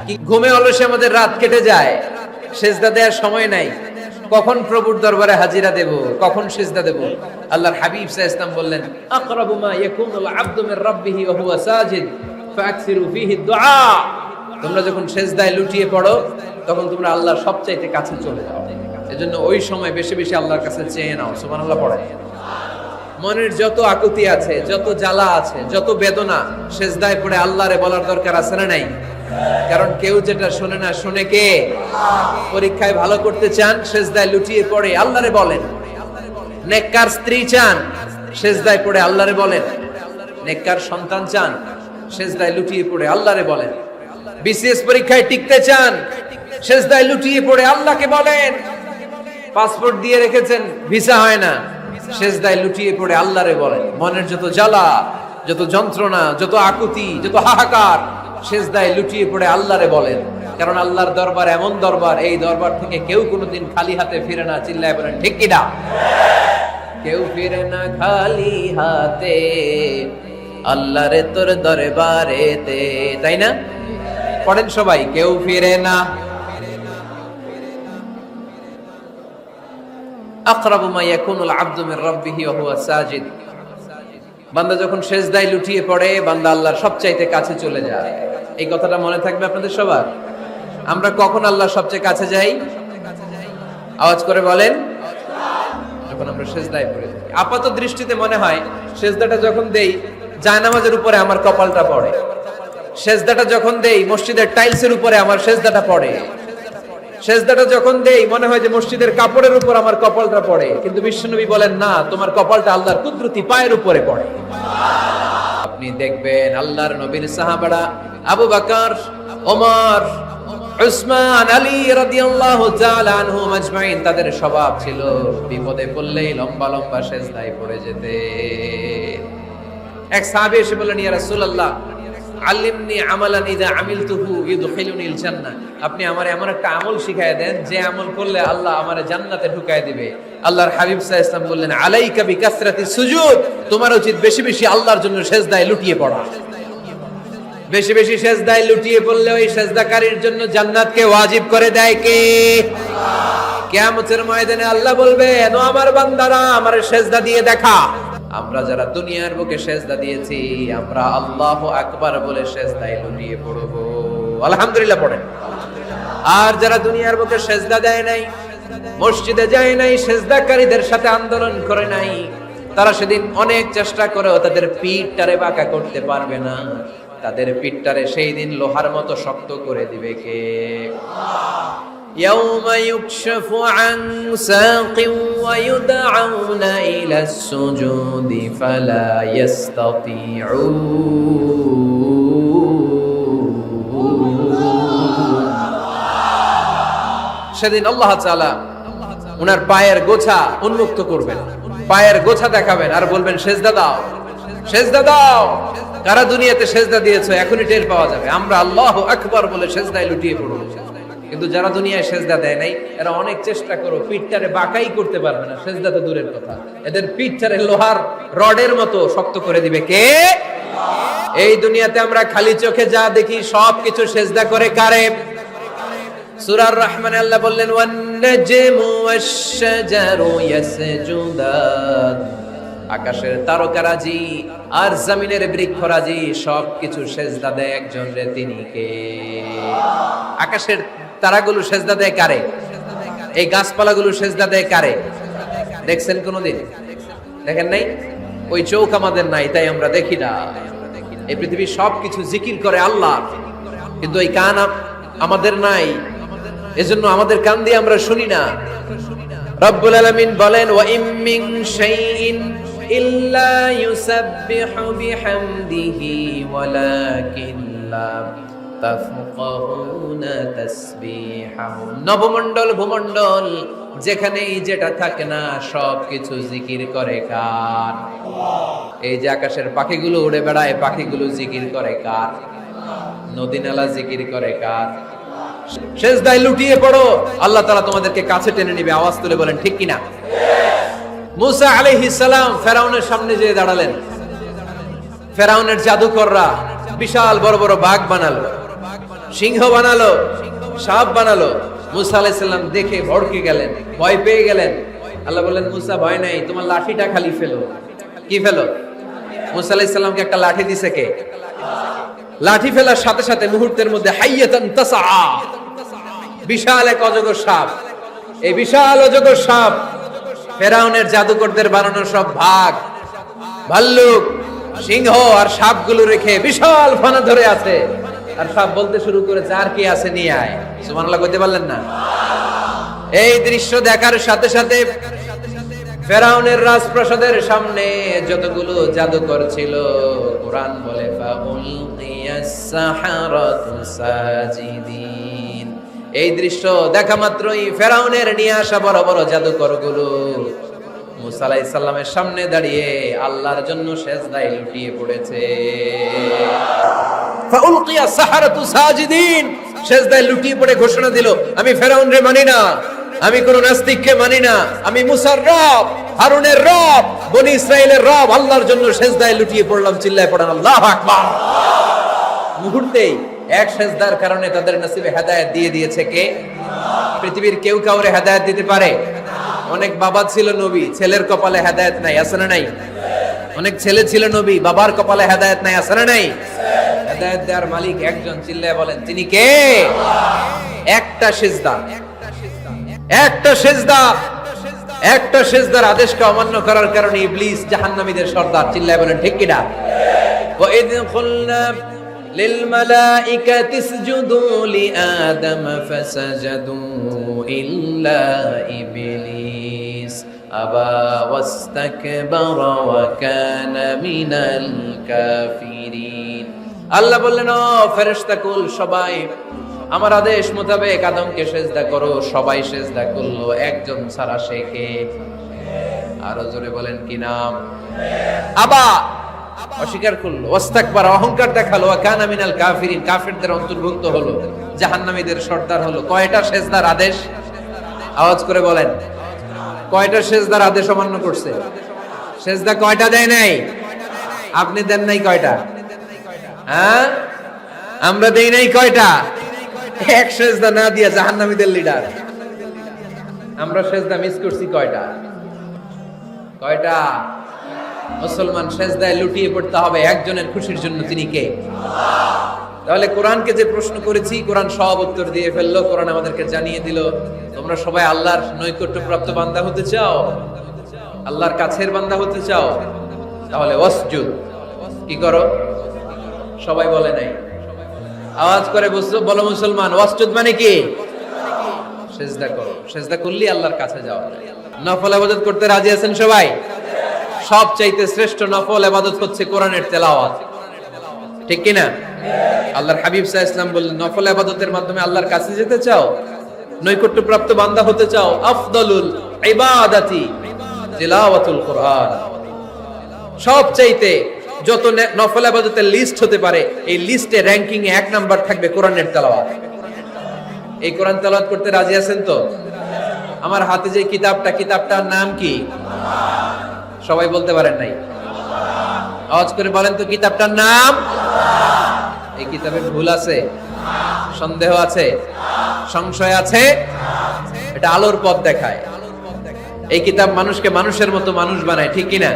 কি ঘুমে অলসে আমাদের রাত কেটে যায়, সিজদা দেওয়ার সময় নাই, কখন প্রভুর দরবারে হাজিরা দেব, কখন সিজদা দেব। আল্লাহর হাবিব সাল্লাল্লাহু আলাইহি ওয়াসাল্লাম বললেন আকরাবু মা ইয়াকুনুল আবদু মির রাব্বিহি ওয়া হুয়া সাজিদ ফাকসিরু ফীহি দুআ। তোমরা যখন সিজদায় লুটিয়ে পড়ো তখন তোমরা আল্লাহর সবচাইতে কাছে চলে যাও, এজন্য ওই সময় বেশি বেশি আল্লাহর কাছে চেয়ে নাও। সুবহানাল্লাহ পড়ে। মনের যত আকুতি আছে, যত জ্বালা আছে, যত বেদনা, সিজদায় পড়ে আল্লাহরে বলার দরকার আছে না নাই? কারণ কেউ যেটা শোনে না, শোনে কে? পরীক্ষায় ভালো করতে চান, সিজদায় লুটিয়ে পড়ে আল্লাহরে বলেন। নেককার স্ত্রী চান, সিজদায় পড়ে আল্লাহরে বলেন। নেককার সন্তান চান, সিজদায় লুটিয়ে পড়ে আল্লাহরে বলেন। বিসিএস পরীক্ষায় টিকতে চান, সিজদায় লুটিয়ে পড়ে আল্লাহকে বলেন। পাসপোর্ট দিয়ে রেখেছেন, ভিসা হয় না, সিজদায় লুটিয়ে পড়ে আল্লাহরে বলেন। মনের যত জ্বালা, যত যন্ত্রণা, যত আকুতি, যত হাহাকার, সিজদায় লুটিয়ে পড়ে আল্লাহরে বলেন। কারণ আল্লাহর দরবার এমন দরবার, এই দরবার থেকে কেউ কোনোদিন খালি হাতে ফিরে না। চিল্লায় বলেন ঠিক কি না? কেউ ফিরে না খালি হাতে আল্লাহরে তোর দরবারেতে, তাই না? পড়েন সবাই, কেউ ফিরে না। আকরাবু মা ইয়াকুনুল আবদু মির রাব্বিহি ওয়া হুয়া সাজিদ। বান্দা যখন সিজদায় লুটিয়ে পড়ে, বান্দা আল্লাহর সবচাইতে কাছে চলে যায়। এই কথাটা মনে থাকবে আপনাদের সবার। আমরা কখন আল্লাহর সবচেয়ে কাছে যাই? আওয়াজ করে বলেন, যখন আমরা সিজদায় পড়ে থাকি। আপাত দৃষ্টিতে মনে হয় সিজদাটা যখন দেই জায়নামাজের উপরে আমার কপালটা পড়ে, সিজদাটা যখন দেই মসজিদের টাইলসের উপরে আমার সিজদাটা পড়ে, সেজদাটা যখন দেই মনে হয় যে মসজিদের কাপড়ের উপর আমার কপালটা পড়ে, কিন্তু বিশ্বনবী বলেন না, তোমার কপালটা আল্লাহর কুদরতি পায়ের উপরে পড়ে। আপনি দেখবেন আল্লাহর নবীর সাহাবারা আবু বকর, ওমর, উসমান, আলী রাদিয়াল্লাহু তাআলা আনহুম আজমাইন, তাদের স্বভাব ছিল বিপদে পড়লেই লম্বা লম্বা সেজদায় পড়ে যেতে। এক সাহাবী এসে বললেন, ইয়া রাসূলুল্লাহ আল্লিমনি আমালান ইযা আমিলতুহু ইউদখিলুনিল জান্নাহ, আপনি আমারে এমন একটা আমল শিখায় দেন যে আমল করলে আল্লাহ আমারে জান্নাতে ঢুকায় দিবে। আল্লাহর হাবিব সাল্লাল্লাহু আলাইহি ওয়াসাল্লাম বললেন, আলাইকা বিকাসরাতিস সুজুদ, তোমার উচিত বেশি বেশি আল্লাহর জন্য সেজদায় লুটিয়ে পড়া। বেশি বেশি সেজদায় লুটিয়ে পড়লে ওই সেজদাকারীর জন্য জান্নাতকে ওয়াজিব করে দেয় কে? কিয়ামতের ময়দানে আল্লাহ বলবেন, ও আমার বান্দারা আমারে সেজদা দিয়ে দেখা। আমরা যারা দুনিয়ার বুকে সেজদা দিয়েছি, আমরা আল্লাহু আকবার বলে সেজদায় লুটিয়ে পড়ব, আলহামদুলিল্লাহ পড়েন। আর যারা দুনিয়ার বুকে সেজদা দেয় নাই, মসজিদে যায় নাই, সেজদাকারীদের সাথে আন্দোলন করে নাই, তারা সেদিন অনেক চেষ্টা করেও তাদের পিঠটারে বাঁকা করতে পারবে না। তাদের পিঠটারে সেই দিন লোহার মতো শক্ত করে দিবে কে? يوم يكشف عن ساق ويدعون إلى السجود فلا يستطيعون। সেদিন আল্লাহ তাআলা উনার পায়ের গোছা উন্মুক্ত করবেন, পায়ের গোছা দেখাবেন আর বলবেন, সেজদা দাও, সেজদা দাও। কারা দুনিয়াতে সেজদা দিয়েছো এখনই টের পাওয়া যাবে। আমরা আল্লাহু আকবার বলে সেজদায় লুটিয়ে পড়ব, কিন্তু যারা দুনিয়ায় সেজদা দেয় নাই এরা অনেক চেষ্টা করো, পিঠটারে বাঁকাই করতে পারবে না। সেজদা তো দূরের কথা, এদের পিঠটারে লোহার রডের মতো শক্ত করে দিবে কে? এই দুনিয়াতে আমরা খালি চোখে যা দেখি সবকিছু সেজদা করে কারে? সূরার রহমানে আল্লাহ বললেন, ওয়ান নাজমু ওয়াশ-শাজারু ইয়াসজুদান, আকাশের তারকারাজি আর জমিনের বৃক্ষরাজি সবকিছু সেজদা দেয় একজন রে, তিনি কে? আকাশের তারাগুলো সেজদা দেয় কারে? এই গাছপালাগুলো সেজদা দেয় কারে? দেখছেন কোনদিন? দেখেন নাই? ওই চোখ আমাদের নাই, তাই আমরা দেখি না। এই পৃথিবীর সবকিছু জিকির করে আল্লাহ, কিন্তু এই কান আমাদের নাই, এজন্য আমাদের কান দিয়ে আমরা শুনি না। রব্বুল আলামিন বলেন, ওয়া ইম মিন শাইইন ইল্লা ইউসাব্বিহু বিহামদিহি ওয়ালাকিন লা তাফকাহুনা তাসবিহাহুম। নবমণ্ডল ভূমণ্ডল যেখানেই যেটা থাকে না সবকিছু জিকির করে কার? এই যে আকাশের পাখিগুলো উড়ে বেড়ায়, পাখিগুলো জিকির করে কার? নদী নালা জিকির করে কার? সেজদায় লুটিয়ে পড়ো, আল্লাহ তাআলা তোমাদেরকে কাছে টেনে নিবে। আওয়াজ তুলে বলেন ঠিক কিনা? মুসা আলাইহিস সালাম ফেরাউনের সামনে যেয়ে দাঁড়ালেন। ফেরাউনের জাদুকররা বিশাল বড় বড় বাঘ বানালো, সিংহ বানালো, সাপ বানালো। মুসা আলাইহিস সালাম দেখে ভড়কে গেলেন, ভয় পেয়ে গেলেন। আল্লাহ বললেন, মুসা ভয় নাই, তোমার লাঠিটা খালি ফেলো। কি ফেলো? মুসা আলাইহিস সালামকে একটা লাঠি দিছে কে? লাঠি ফেলার সাথে সাথে মুহূর্তের মধ্যে হাইয়াতান তাসআ, বিশাল এক অজগর সাপ। এই বিশাল অজগর সাপ ফেরাউনের জাদুকরদের বানানো সব ভাগ, ভাল্লুক, সিংহ আর সাপগুলো রেখে বিশাল ফানা ধরে আছে। আর সাপ বলতে শুরু করেছে, আর কি আছে নিয়ে আয়। সুবহানাল্লাহ কইতে পারলেন না? এই দৃশ্য দেখার সাথে সাথে ফেরাউনের রাজপ্রাসাদের সামনে যতগুলো জাদুকর ছিল, কোরআন বলে ফাউলকিয়াস সাহারাতু সাজিদিন। এই দৃশ্য দেখা মাত্রই ফেরাউনের নিয়ে আসা বড় বড় জাদুকরগুলো মুসা আলাইহিস সালামের সামনে দাঁড়িয়ে আল্লাহর জন্য সেজদায় লুটিয়ে পড়েছে। ফাউলকিয়াস সাহারাতু সাজিদিন, সেজদায় লুটিয়ে পড়ে ঘোষণা দিল, আমি ফেরাউনরে মানি না, আমি কোন নাস্তিককে মানি না, আমি মুসার রব, হারুনের রব, বনি ইসরাইলের রব, আল্লাহর জন্য সেজদায় লুটিয়ে পড়লাম। চিল্লায় পড়েন আল্লাহু আকবার। মুহূর্তেই এক সেজদার কারণে তাদের নসিবে হেদায়েত দিয়ে দিয়েছে কে? পৃথিবীর কেউ কাউরে হেদায়েত দিতে পারে? অনেক বাবা ছিল নবী, ছেলের কপালে হেদায়েত নাই, আছে না নাই? অনেক ছেলে ছিল নবী, বাবার কপালে হেদায়েত নাই, আছে না নাই? হেদায়েত দেওয়ার মালিক একজন, চিল্লায় বলেন তিনি কে? একটা সিজদা, একটা সিজদা, একটা সিজদার আদেশকে অমান্য করার কারণে ইবলিস জাহান্নামীদের সর্দার। চিল্লায় বলেন ঠিক কিনা? ওয়া ইয কুলনা লিল মালাইকাতি ইসজুদু লিআদম ফাসাজাদু ইল্লা ইবলিস আবা ওয়াস্তাকবারা ওয়া কানা মিনাল কাফিরিন। আল্লাহ বললেন, ও ফেরেশতাকুল সবাই আমার আদেশ মোতাবেক আদমকে সেজদা করো। সবাই সেজদা করলো, একজন ছাড়া, সে কে? আরো জোরে বলেন, কি নাম? আবা, অস্বীকার করলো। ওয়াস্তাকবারা, অহংকার দেখালো। ওয়া কানা মিনাল কাফিরিন, কাফিরদের অন্তর্ভুক্ত হলো, জাহান্নামীদের সর্দার হলো। কয়টা সেজদার আদেশ? আওয়াজ করে বলেন, কয়টা সেজদার আদেশ অমান্য করছে? সেজদা কয়টা দেয় নাই? আপনি দেন নাই কয়টা? হ্যাঁ, আমরা দেই নাই কয়টা? এক সেজদা না দিয়া জাহান্নামীদের লিডার। আমরা সেজদা মিস করছি কয়টা? কয়টা? মুসলমান সেজদায় লুটিয়ে পড়তে হবে একজনের খুশির জন্য, তিনি কে? তাহলে কোরআনকে যে প্রশ্ন করেছি, কোরআন সব উত্তর দিয়ে ফেললো। কোরআন আমাদেরকে জানিয়ে দিল, তোমরা সবাই আল্লাহর নৈকট্যপ্রাপ্ত বান্দা হতে চাও, আল্লাহর কাছের বান্দা হতে চাও, তাহলে ওয়াসজুদ, কি করো? সবাই বলে নাই, আওয়াজ করে বলো মুসলমান, ওয়াসজুদ মানে কি? সেজদা করো। সেজদা করলেই আল্লাহর কাছে যাওয়া যায়। নফল ইবাদত করতে রাজি আছেন সবাই? সবচাইতে শ্রেষ্ঠ নফল ইবাদত হচ্ছে কোরআনের তেলাওয়াত, ঠিক কি না? আল্লাহর হাবিব সাল্লাল্লাহু আলাইহি ওয়াসাল্লাম বললেন, নফল ইবাদতের মাধ্যমে আল্লাহর কাছে যেতে চাও, নৈকট্যপ্রাপ্ত বান্দা হতে চাও, আফদালুল ইবাদাতি তিলাওয়াতুল কোরআন। সবচাইতে যত নফল ইবাদতের লিস্ট হতে পারে, এই লিস্টে র‍্যাঙ্কিং এ 1 নাম্বার থাকবে কোরআনের তেলাওয়াত। এই কোরআন তেলাওয়াত করতে রাজি আছেন তো? আমার হাতে যে কিতাবটার নাম কি? সবাই বলতে পারেন নাই, আওয়াজ করে বলেন তো, কিতাবটার নাম? এই কিতাবে ভুল আছে? সন্দেহ আছে? সংশয় আছে? এটা আলোর পথ দেখায়। এই কিতাব মানুষকে মানুষের মতো মানুষ বানায়, ঠিক কিনা?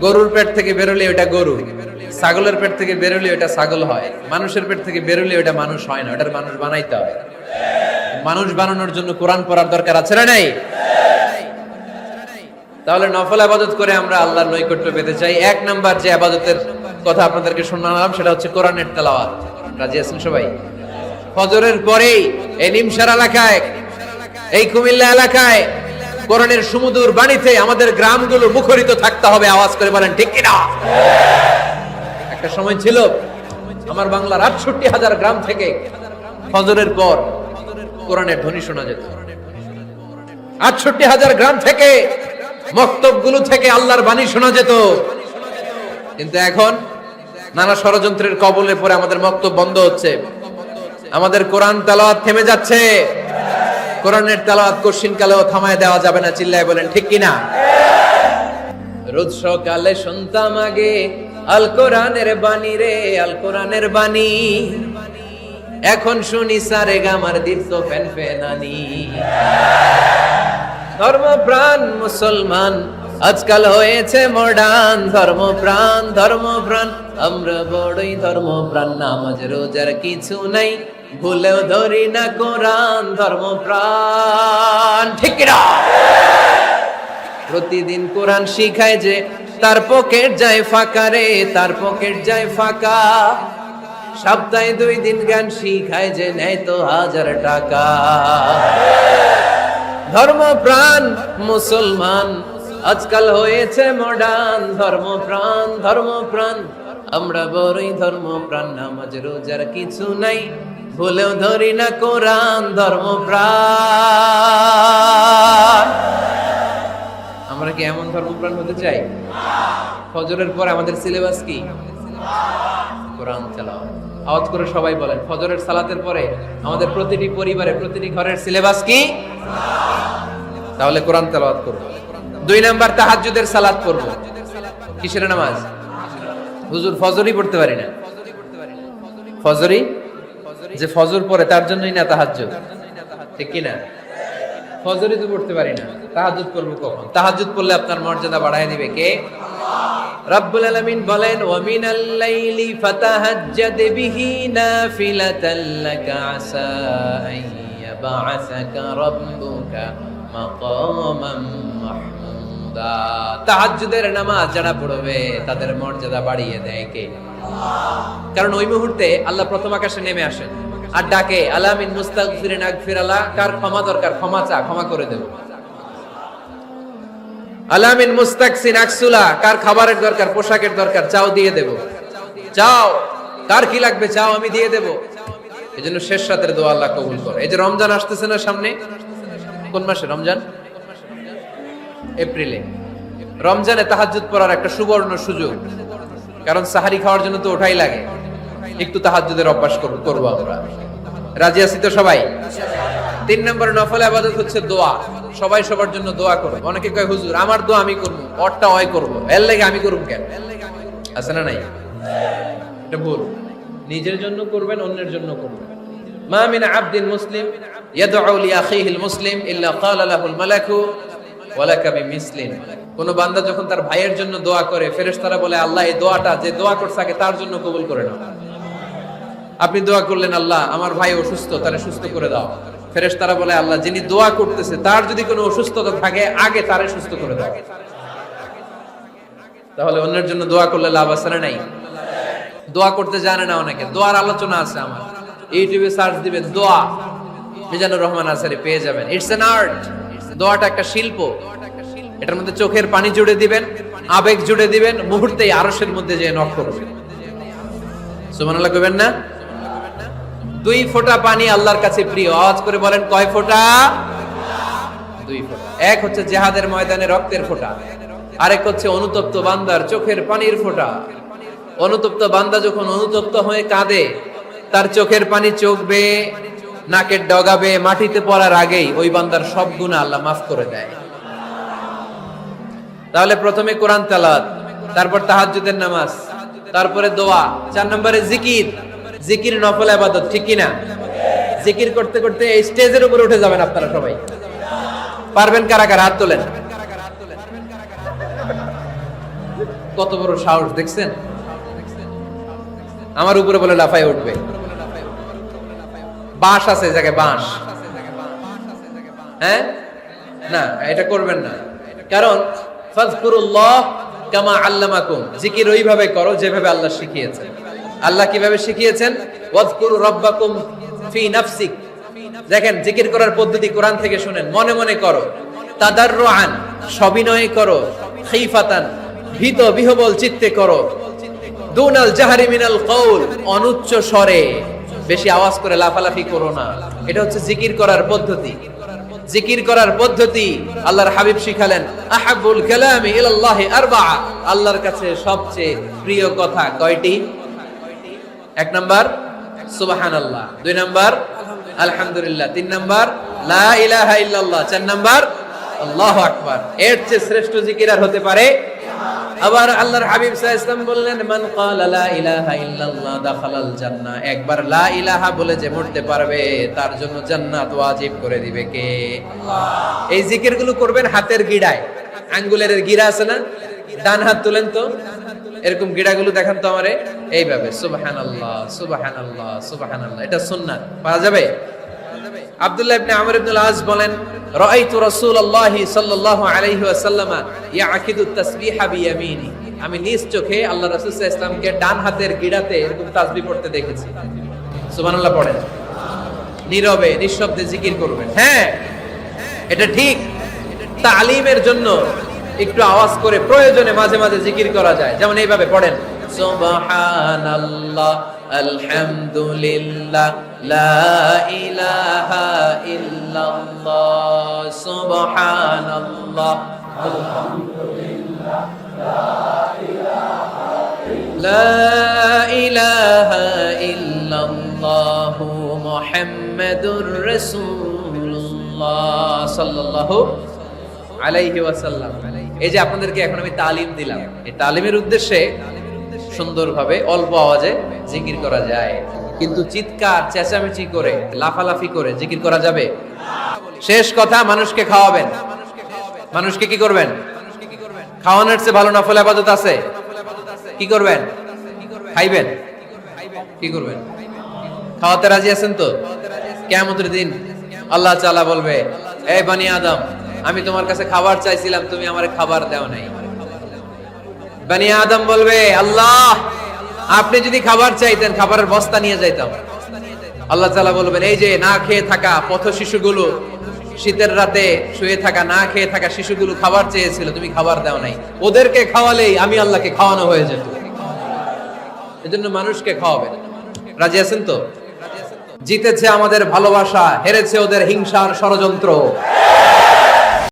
গরুর পেট থেকে বেরোলে ওটা গরু, ছাগলের পেট থেকে বেরোলে ওটা ছাগল হয়, মানুষের পেট থেকে বেরোলে ওটা মানুষ হয় না, ওটার মানুষ বানাইতে হয়। মানুষ বানানোর জন্য কোরআন পড়ার দরকার আছে না নাই? তাহলে নফল ইবাদত করে আমরা আল্লাহর নৈকট্য পেতে চাই। 1 নাম্বার যে ইবাদতের কথা আপনাদেরকে শোনালাম, সেটা হচ্ছে কোরআনের তেলাওয়াত। রাজি আছেন সবাই? ফজরের পরেই এই নিমসার এলাকায়, এই কুমিল্লা এলাকায় কোরআনের সুমধুর বাণীতে আমাদের গ্রামগুলো মুখরিত থাকতে হবে। আওয়াজ করে বলেন, ঠিক কিনা? একটা সময় ছিল আমার বাংলার ৬৮,০০০ গ্রাম থেকে ফজরের পর কোরআনের ধ্বনি শোনা যেত। ৬৮,০০০ গ্রাম থেকে, মক্তবগুলো থেকে আল্লাহর বাণী শোনা যেত। কিন্তু এখন নানা ষড়যন্ত্রের কবলে পড়ে আমাদের মক্তব বন্ধ হচ্ছে, আমাদের কোরআন তেলাওয়াত থেমে যাচ্ছে। কোরআনের তেলাওয়াত কশিন কালেও থামায় দেওয়া যাবে না। চিল্লায় বলেন, ঠিক কিনা? রোজ সকালে শুনতাম আগে আল কোরআনের বাণী রে, আল কোরআনের বাণী। এখন শুনি সারে গামার দীপ্ত ফেন ফেনানি। ধর্মপ্রাণ মুসলমান আজকাল হয়েছে মডার্ন। ধর্মপ্রাণ, ধর্মপ্রাণ, আমরা বড়ই ধর্মপ্রাণ। নামাজ রোজার কিছু নাই, ভুলেও ধরি না কোরআন। ধর্মপ্রাণ, ঠিক না? প্রতিদিন কোরআন শিখায় যে, তার পকেট যায় ফাঁকা রে, তার পকেট যায় ফাঁকা। সপ্তাহে 2 দিন গান শিখায় যে, নেয় তো 1000 টাকা। ধর্মপ্রাণ মুসলমান আজকাল হয়েছে মডার্ন। ধর্মপ্রাণ, ধর্মপ্রাণ, আমরা বড়ই ধর্মপ্রাণ। নামাজ রোজার কিছু নাই, ভুলেও ধরি না কোরআন। ধর্মপ্রাণ। আমরা কি এমন ধর্মপ্রাণ হতে চাই? ফজরের পর আমাদের সিলেবাস কি? কোরআন তেলাওয়াত। আওয়াজ করে সবাই বলেন, ফজরের সালাতের পরে আমাদের প্রতিটি পরিবারে, প্রতিটি ঘরের সিলেবাস কি? তাহলে কোরআন তেলাওয়াত করব। 2 নাম্বার, তাহাজ্জুদের সালাত পড়ব। কিসের নামাজ? হুজুর ফজরই পড়তে পারি না। ফজরই যে ফজর পড়ে তার জন্যই না তাহাজ্জুদ, ঠিক কি না? ফজরই তো পড়তে পারি না, তাহাজ্জুদ পড়ব কখন? তাহাজ্জুদ পড়লে আপনার মর্যাদা বাড়ায় দিবে কে? রব্বুল আলামিন বলেন, ওয়া মিনাল লাইলি ফাতাহাজ্জাদ বিহি নাফিলাতাল লাকা আসা আইয়াবাসাকা রাব্বুকা মাকামান মাহমুদা। মাহমুদা। তাহাজ্জুদের নামাজ যারা পড়বে তাদের মর্যাদা বাড়িয়ে দেয় কে? কারণ ওই মুহূর্তে আল্লাহ প্রথম আকাশে নেমে আসেন আর ডাকে, আলা মিন মুস্তাগফিরিন আগফিরালা, কার ক্ষমা দরকার ক্ষমা চা, ক্ষমা করে দেব। আলা মিন মুস্তাকসিন আকসুলা, কার খাবারের দরকার পোশাকের দরকার চাও দিয়ে দেব। চাও, কার কি লাগবে চাও আমি দিয়ে দেব। এজন্য শেষ রাতের দোয়া আল্লাহ কবুল করে। এই যে রমজান আসতেছে না সামনে, কোন মাসে রমজান? এপ্রিলে। রমজানে তাহাজ্জুদ পড়ার একটা সুবর্ণ সুযোগ, কারণ সাহারি খাওয়ার জন্য তো ওঠাই লাগে। একটু তাহাজ্জুদের অভ্যাস করব আমরা। রাজি আছি তো সবাই? 3 নম্বর নফল ইবাদত হচ্ছে দোয়া। সবাই সবার জন্য দোয়া করবে। অনেকে কয় হুজুর আমার দোয়া আমি করব, ওরটা ওই করব, এর লাগে আমি করব কেন? আছে না নাই? এটা ভুল। নিজের জন্য করবেন, অন্যের জন্য করবেন। মা মিন আবদিন মুসলিম ইয়াদউ লি আখিহিল মুসলিম ইল্লা ক্বালা লাহুল মালাকু ওয়া লাকা বিমিসলিন। কোন বান্দা যখন তার ভাইয়ের জন্য দোয়া করে, ফেরেশতারা বলে আল্লাহ এই দোয়াটা যে দোয়া করছে আগে তার জন্য কবুল করে নাও। আপনি দোয়া করলেন আল্লাহ আমার ভাই অসুস্থ, তারে সুস্থ করে দাও। ফেরেশতারা বলে আল্লাহ যিনি দোয়া করতেছে তার যদি কোনো অসুস্থতা থাকে আগে তারে সুস্থ করে দাও। তাহলে অন্যের জন্য দোয়া করলে লাভ আছে না নাই? দোয়া করতে জানে না অনেকে, দোয়ার আলোচনা আছে আমার, ইউটিউবে সার্চ দিবেন দোয়া, মিজানুর রহমান আসারি পেয়ে যাবেন। It's an art. দোয়াটা একটা শিল্প। এটার মধ্যে চোখের পানি জুড়ে দিবেন, আবেগ জুড়ে দিবেন, মুহূর্তেই আরশের মধ্যে যে নক করবেন। সুবহানাল্লাহ কইবেন না? 2 ফোঁটা পানি আল্লাহর কাছে প্রিয়। আওয়াজ করে বলেন কয় ফোঁটা? 2 ফোঁটা। এক হচ্ছে জিহাদের ময়দানে রক্তের ফোঁটা, আরেক হচ্ছে অনুতপ্ত বান্দার চোখের পানির ফোঁটা। অনুতপ্ত বান্দা যখন অনুতপ্ত হয়ে কাঁদে, তার চোখের পানি চোখ বেয়ে নাকের ডগাবে মাটিতে পড়ার আগেই ওই বান্দার সব গুনাহ আল্লাহ মাফ করে দেয়। তাহলে প্রথমে কোরআন তেলাওয়াত, তারপর তাহাজ্জুদের নামাজ, তারপরে দোয়া, 4 নম্বরে জিকির। জিকির নফল ইবাদত, ঠিক কি না? জিকির করতে করতে এই স্টেজের উপরে উঠে যাবেন আপনারা সবাই। পারবেন কারা কারা? হাত তোলেন। কত বড় সাহস দেখছেন? আমার উপরে বলে লাফায় উঠবে। বাঁশ আছে জায়গায়, বাঁশ। হ্যাঁ, না এটা করবেন না, কারণ ফাযকুরুল্লাহ কামা আল্লামাকুম, জিকির ওইভাবে করো যেভাবে আল্লাহ শিখিয়েছেন। আল্লাহ কিভাবে শিখিয়েছেন? ওয়াযকুরু রাব্বাকুম ফি নাফসিক। দেখেন জিকির করার পদ্ধতি কোরআন থেকে শুনেন। মনে মনে করো, তাদাররুআন সবিনয়ে করো, খাইফাতান ভীত বিহবল চিত্তে করো, দুনাল জাহরি মিনাল কওল অনুচ্চ স্বরে, বেশি আওয়াজ করে লাফালাফি করো না। এটা হচ্ছে জিকির করার পদ্ধতি। জিকির করার পদ্ধতি আল্লাহর হাবিব শিখালেন, আহাবুল কালামি ইলাল্লাহি আরবাআ, আল্লাহর কাছে সবচেয়ে প্রিয় কথা কয়টি? 1 নাম্বার সুবহানাল্লাহ, 2 নাম্বার আলহামদুলিল্লাহ, 3 নাম্বার লা ইলাহা ইল্লাল্লাহ, 4 নাম্বার আল্লাহু আকবার। এর চেয়ে শ্রেষ্ঠ জিকির আর হতে পারে? আবার আল্লাহর হাবিব সাল্লাল্লাহু আলাইহি ওয়াসাল্লাম বললেন, মান ক্বালা লা ইলাহা ইল্লাল্লাহ দাখালাল জান্নাহ। একবার লা ইলাহা বলে যে মরতে পারবে তার জন্য জান্নাত ওয়াজিব করে দিবে কে? আল্লাহ। এই জিকিরগুলো করবেন হাতের গিড়ায়, আঙ্গুলের গিড়া আছে না? ডান হাত তুলেন তো, এরকম গিড়াগুলো দেখান তো আমারে, এইভাবে সুবহানাল্লাহ সুবহানাল্লাহ সুবহানাল্লাহ। এটা সুন্নাত, পারা যাবে? আব্দুল্লাহ ইবনে আমর ইবনে আল-আস বলেন, রাআইতু রাসূলুল্লাহ সাল্লাল্লাহু আলাইহি ওয়াসাল্লাম ইয়াকিদু তাসবিহা বিয়ামিনি। আমি নিজ চোখে আল্লাহ রাসূল সাল্লাল্লাহু আলাইহি ওয়াসাল্লামকে ডান হাতের গিড়াতে এরকম তাসবিহ পড়তে দেখেছি। সুবহানাল্লাহ পড়েন। নীরবে নিঃশব্দে জিকির করবেন। হ্যাঁ, এটা ঠিক। তালিমের জন্য একটু আওয়াজ করে প্রয়োজনে মাঝে মাঝে জিকির করা যায়। যেমন এইভাবে পড়েন, সুবহানাল্লাহ আলহামদুলিল্লাহ লা ইলাহা ইল্লাল্লাহ, সুবহানাল্লাহ আলহামদুলিল্লাহ লা ইলাহা ইল্লাল্লাহ মুহাম্মাদুর রাসূলুল্লাহ সাল্লাল্লাহু আলাইহি ওয়াসাল্লাম। এই যে আপনাদেরকে এখন আমি তালিম দিলাম, এই তালিমের উদ্দেশ্যে সুন্দরভাবে অল্প আওয়াজে জিকির করা যায়, কিন্তু চিৎকার চেঁচামেচি করে লাফালাফি করে জিকির করা যাবে? শেষ কথা, মানুষকে খাওয়াবেন। মানুষকে কি করবেন? খাওয়ানোর চেয়ে ভালো নফল ইবাদত আছে? কি করবেন? খাইবেন। কি করবেন? খাওয়াতে রাজি আছেন তো? কিয়ামতের দিন আল্লাহ তাআলা বলবে, এই বনি আদম, আমি তোমার কাছে খাবার চাইছিলাম, তুমি আমারে খাবার দাও নাই। বনি আদম বলবে, আল্লাহ আপনি যদি খাবার চাইতেন খাবারের বস্তা নিয়ে যাইতাম। আল্লাহ তাআলা বলবেন, এই যে না খেয়ে থাকা পথ শিশুগুলো, শীতের রাতে শুয়ে থাকা না খেয়ে থাকা শিশুগুলো খাবার চেয়েছিল, তুমি খাবার দাও নাই। ওদেরকে খাওয়ালেই আমি আল্লাহকে খাওয়ানো হয়ে যেত। এজন্য মানুষকে খাওয়াবেন। রাজি আছেন তো? জিতেছে আমাদের ভালোবাসা, হেরেছে ওদের হিংসার ষড়যন্ত্র।